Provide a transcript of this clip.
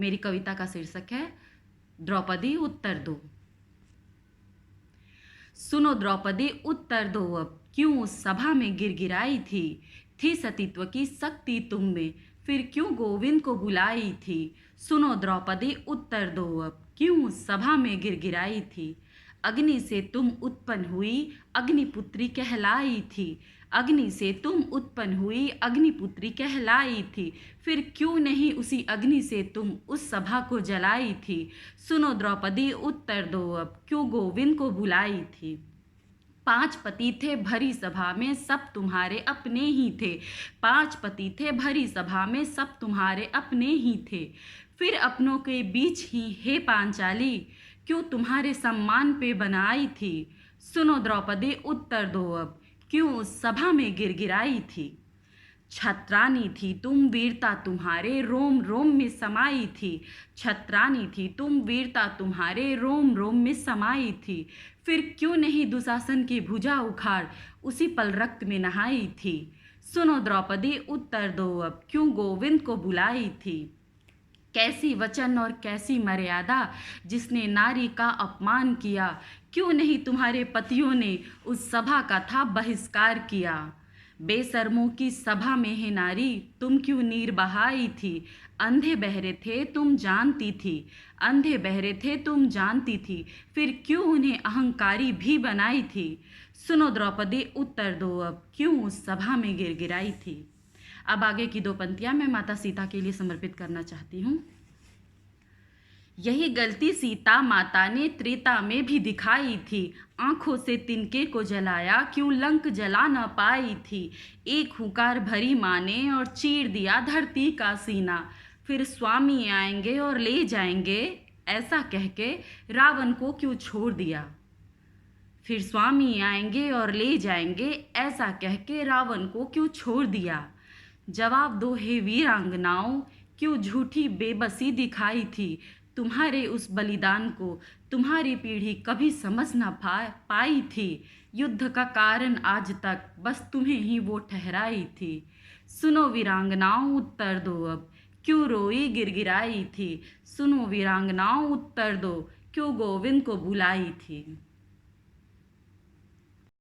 मेरी कविता का शीर्षक है द्रौपदी उत्तर दो। सुनो द्रौपदी उत्तर दो अब, क्यों उस सभा में गिड़गिड़ाई थी सतीत्व की शक्ति तुम में, फिर क्यों गोविंद को बुलाई थी। सुनो द्रौपदी उत्तर दो अब, क्यों उस सभा में गिड़गिड़ाई थी। अग्नि से तुम उत्पन्न हुई, अग्निपुत्री कहलाई थी। अग्नि से तुम उत्पन्न हुई, अग्निपुत्री कहलाई थी। फिर क्यों नहीं उसी अग्नि से तुम उस सभा को जलाई थी। सुनो द्रौपदी उत्तर दो अब, क्यों गोविंद को बुलाई थी। 5 पति थे भरी सभा में, सब तुम्हारे अपने ही थे। 5 पति थे भरी सभा में, सब तुम्हारे अपने ही थे। फिर अपनों के बीच ही हे पांचाली, क्यों तुम्हारे सम्मान पे बनाई थी। सुनो द्रौपदी उत्तर दो अब, क्यों उस सभा में गिड़गिड़ाई थी। छत्रानी थी तुम, वीरता तुम्हारे रोम रोम में समाई थी। छत्रानी थी तुम, वीरता तुम्हारे रोम रोम में समाई थी। फिर क्यों नहीं दुशासन की भुजा उखाड़ उसी पल रक्त में नहाई थी। सुनो द्रौपदी उत्तर दो अब, क्यों गोविंद को बुलाई थी। कैसी वचन और कैसी मर्यादा जिसने नारी का अपमान किया, क्यों नहीं तुम्हारे पतियों ने उस सभा का था बहिष्कार किया। बेशर्मों की सभा में है नारी, तुम क्यों नीर बहाई थी। अंधे बहरे थे तुम जानती थी, अंधे बहरे थे तुम जानती थी। फिर क्यों उन्हें अहंकारी भी बनाई थी। सुनो द्रौपदी उत्तर दो अब, क्यों उस सभा में गिड़गिड़ाई थी। अब आगे की 2 पंक्तियां मैं माता सीता के लिए समर्पित करना चाहती हूँ। यही गलती सीता माता ने त्रेता में भी दिखाई थी। आंखों से तिनके को जलाया, क्यों लंक जला न पाई थी। एक हुंकार भरी माँ ने और चीर दिया धरती का सीना। फिर स्वामी आएंगे और ले जाएंगे, ऐसा कह के रावण को क्यों छोड़ दिया। फिर स्वामी आएंगे और ले जाएंगे, ऐसा कह के रावण को क्यों छोड़ दिया। जवाब दो हे वीरांगनाओं, क्यों झूठी बेबसी दिखाई थी। तुम्हारे उस बलिदान को तुम्हारी पीढ़ी कभी समझ न पाई थी। युद्ध का कारण आज तक बस तुम्हें ही वो ठहराई थी। सुनो वीरांगनाओं उत्तर दो अब, क्यों रोई गिड़गिड़ाई थी। सुनो वीरांगनाओं उत्तर दो, क्यों गोविंद को बुलाई थी।